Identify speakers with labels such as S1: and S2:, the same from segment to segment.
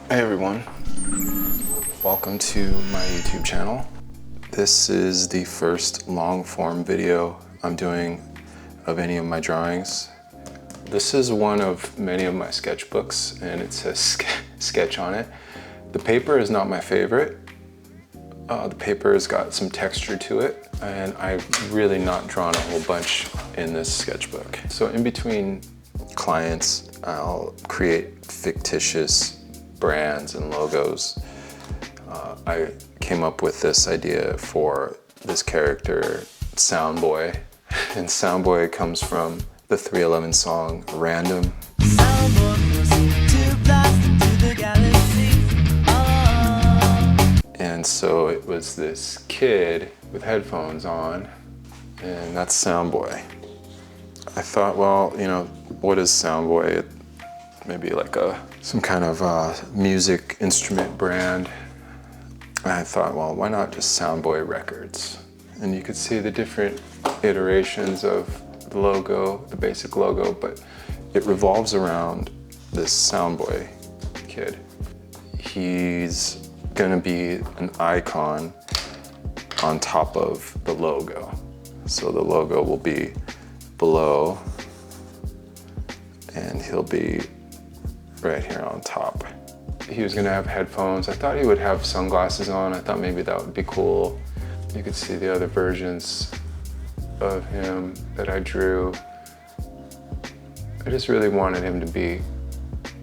S1: Hey everyone, welcome to my YouTube channel. This is the first long form video I'm doing of any of my drawings. This is one of many of my sketchbooks and it says sketch on it. The paper is not my favorite. The paper has got some texture to it and I've really not drawn a whole bunch in this sketchbook. So in between clients, I'll create fictitious brands and logos. I came up with this idea for this character, Soundboy. And Soundboy comes from the 311 song, Random. And so it was this kid with headphones on, and that's Soundboy. I thought, well, you know, what is Soundboy? Maybe like some kind of music instrument brand. And I thought, well, why not just Soundboy Records? And you could see the different iterations of the logo, the basic logo, but it revolves around this Soundboy kid. He's gonna be an icon on top of the logo. So the logo will be below and he'll be right here on top. He was gonna have headphones. I thought he would have sunglasses on. I thought maybe that would be cool. You could see the other versions of him that I drew. I just really wanted him to be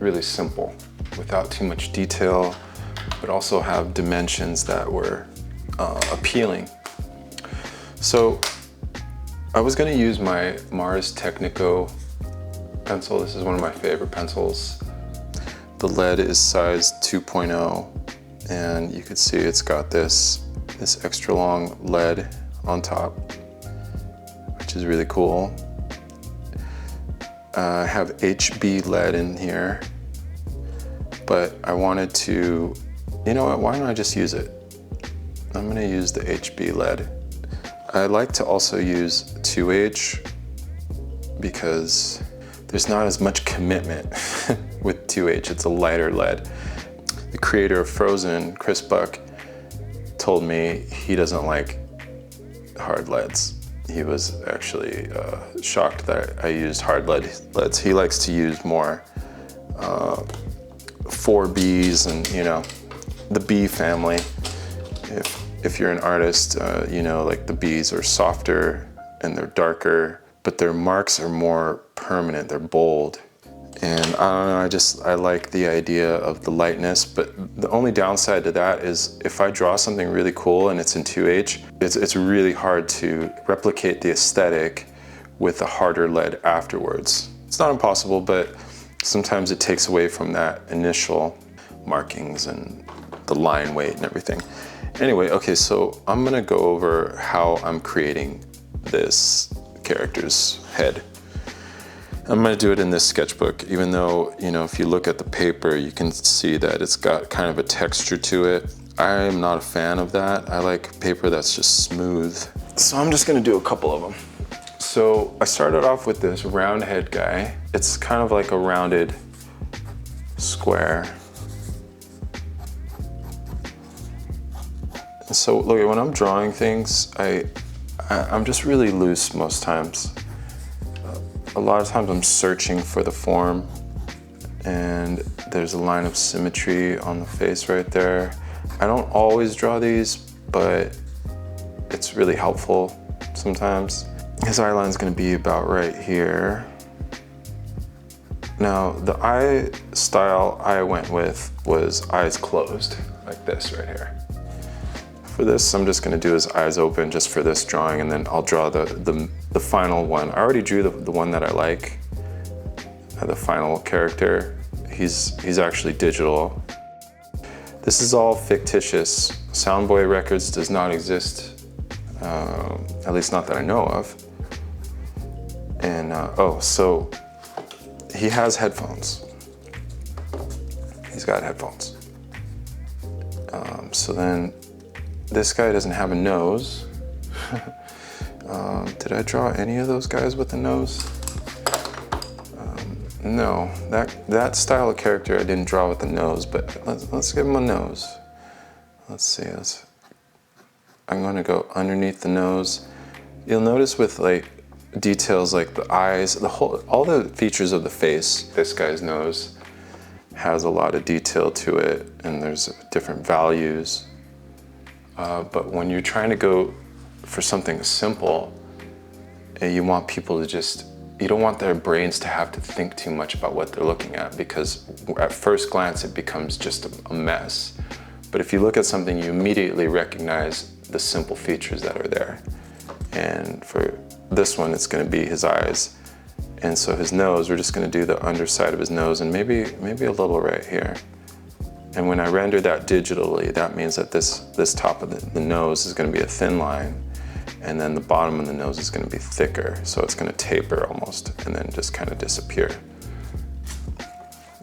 S1: really simple, without too much detail, but also have dimensions that were appealing. So I was gonna use my Mars Technico pencil. This is one of my favorite pencils. The lead is size 2.0 and you can see it's got this extra long lead on top, which is really cool. I have HB lead in here, but I wanted to, you know what, why don't I just use it? I'm gonna use the HB lead. I like to also use 2H because there's not as much commitment with 2H, it's a lighter lead. The creator of Frozen, Chris Buck, told me he doesn't like hard leads. He was actually shocked that I used hard leads. He likes to use more 4Bs and, you know, the B family. If you're an artist, you know, like the Bs are softer and they're darker, but their marks are more permanent, they're bold. And I don't know, I like the idea of the lightness, but the only downside to that is if I draw something really cool and it's in 2H, it's really hard to replicate the aesthetic with a harder lead afterwards. It's not impossible, but sometimes it takes away from that initial markings and the line weight and everything. Anyway, okay, so I'm gonna go over how I'm creating this character's head. I'm gonna do it in this sketchbook, even though, you know, if you look at the paper, you can see that it's got kind of a texture to it. I am not a fan of that. I like paper that's just smooth. So I'm just gonna do a couple of them. So I started off with this round head guy. It's kind of like a rounded square. So look, when I'm drawing things, I'm just really loose most times. A lot of times I'm searching for the form and there's a line of symmetry on the face right there. I don't always draw these, but it's really helpful sometimes. His eye line is going to be about right here. Now, the eye style I went with was eyes closed, like this right here. For this, I'm just gonna do his eyes open just for this drawing, and then I'll draw the final one. I already drew the one that I like, the final character. He's actually digital. This is all fictitious. Soundboy Records does not exist, at least not that I know of. And oh, so he has headphones. He's got headphones. So then, this guy doesn't have a nose. Did I draw any of those guys with a nose? No, that style of character I didn't draw with the nose, but let's give him a nose. Let's see, I'm gonna go underneath the nose. You'll notice with like details like the eyes, all the features of the face, this guy's nose has a lot of detail to it, and there's different values. But when you're trying to go for something simple, you want people to you don't want their brains to have to think too much about what they're looking at, because at first glance it becomes just a mess. But if you look at something, you immediately recognize the simple features that are there. And for this one, it's going to be his eyes. And so his nose, we're just going to do the underside of his nose and maybe a little right here. And when I render that digitally, that means that this top of the nose is going to be a thin line, and then the bottom of the nose is going to be thicker. So it's going to taper almost and then just kind of disappear.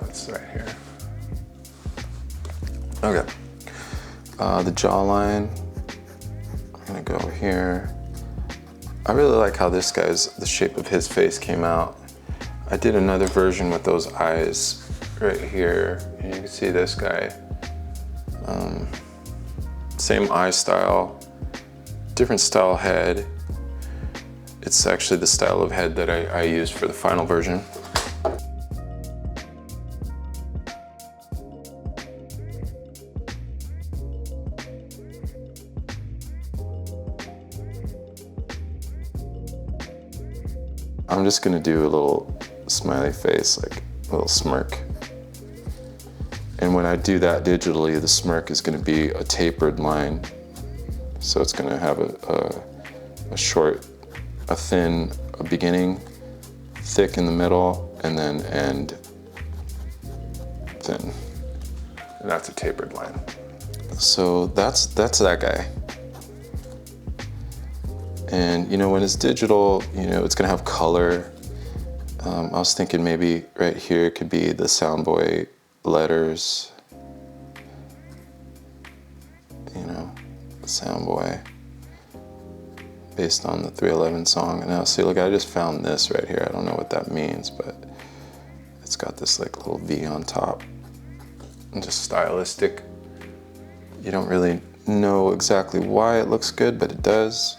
S1: That's right here. Okay. The jawline, I'm going to go here. I really like how the shape of his face came out. I did another version with those eyes right here. And you can see this guy. Same eye style, different style head. It's actually the style of head that I used for the final version. I'm just gonna do a little smiley face, like a little smirk. And when I do that digitally, the smirk is gonna be a tapered line. So it's gonna have a short, a thin, a beginning, thick in the middle, and then end thin. And that's a tapered line. So that's that guy. And when it's digital, it's gonna have color. I was thinking maybe right here could be the Soundboy letters. Soundboy, based on the 311 song. And now see, look, I just found this right here. I don't know what that means, but it's got this like little V on top. And just stylistic. You don't really know exactly why it looks good, but it does.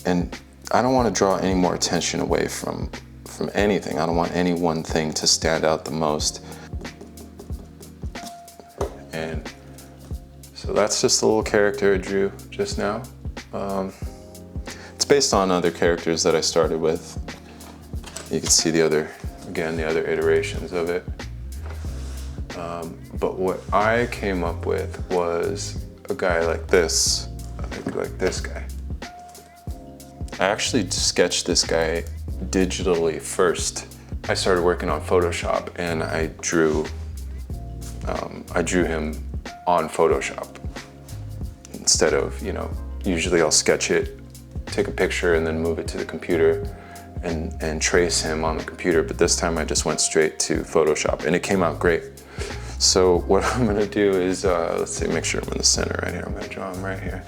S1: And I don't want to draw any more attention away from anything. I don't want any one thing to stand out the most. And so that's just a little character I drew just now. It's based on other characters that I started with. You can see the other iterations of it. But what I came up with was a guy like this, like this guy. I actually sketched this guy digitally first. I started working on Photoshop, and I drew him on Photoshop instead of, usually I'll sketch it, take a picture, and then move it to the computer and trace him on the computer. But this time I just went straight to Photoshop, and it came out great. So what I'm gonna do is, let's see, make sure I'm in the center right here. I'm gonna draw him right here.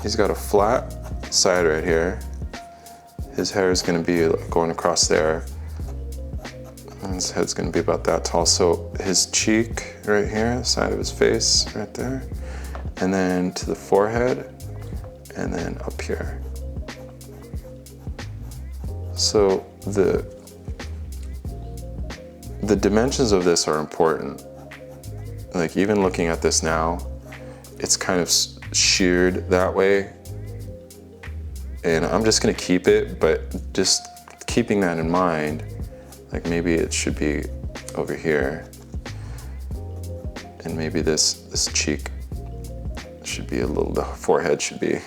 S1: He's got a flat side right here. His hair is gonna be going across there. And his head's gonna be about that tall. So his cheek right here, the side of his face right there. And then to the forehead, and then up here. So the dimensions of this are important. Like even looking at this now, it's kind of sheared that way. And I'm just gonna keep it, but just keeping that in mind, like maybe it should be over here. And maybe this cheek should be the forehead should be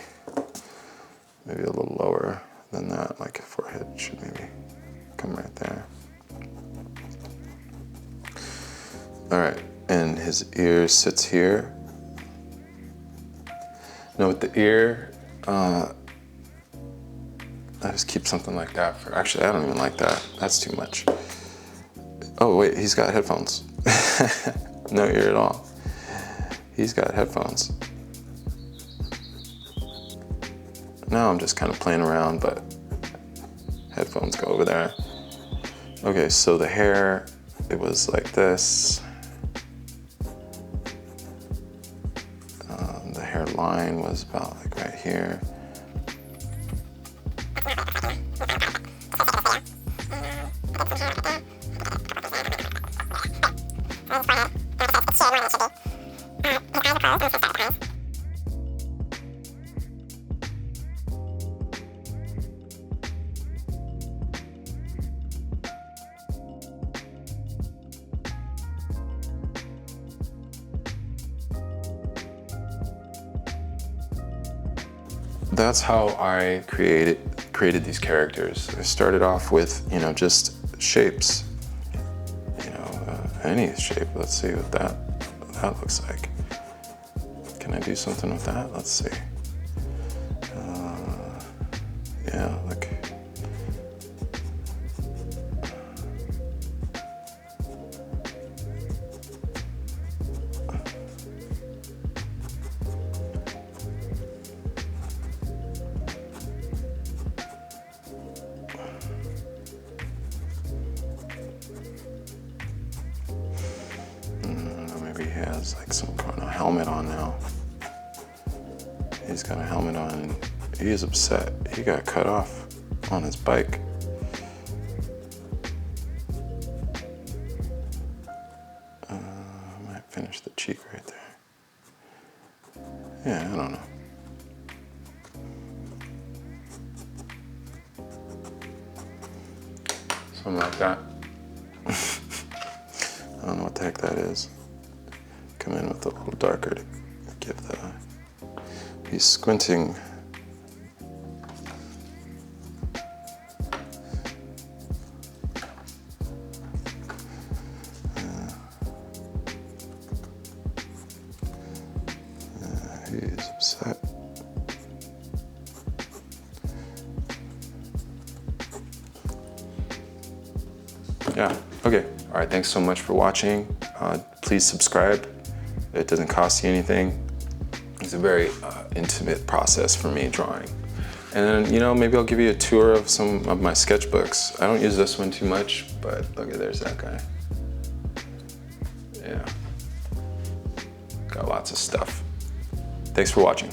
S1: maybe a little lower than that, like a forehead should maybe come right there. All right, and his ear sits here. Now with the ear, I just keep something like that for, actually I don't even like that. That's too much. Oh wait, he's got headphones. No ear at all. He's got headphones. Now I'm just kind of playing around, but headphones go over there. Okay, so the hair, it was like this. The hairline was about like right here. That's how I created these characters. I started off with, you know, just shapes, you know, any shape. Let's see what that looks like. Can I do something with that? Let's see. Yeah, look. Maybe he has like some kind of helmet on now. He's got a helmet on and he is upset. He got cut off on his bike. I might finish the cheek right there. Yeah, I don't know. Something like that. I don't know what the heck that is. Come in with a little darker to give the... He's squinting. He's upset. Yeah, okay. All right, thanks so much for watching. Please subscribe. It doesn't cost you anything. It's a very intimate process for me drawing. And then, you know, maybe I'll give you a tour of some of my sketchbooks. I don't use this one too much, but look at, there's that guy. Yeah. Got lots of stuff. Thanks for watching.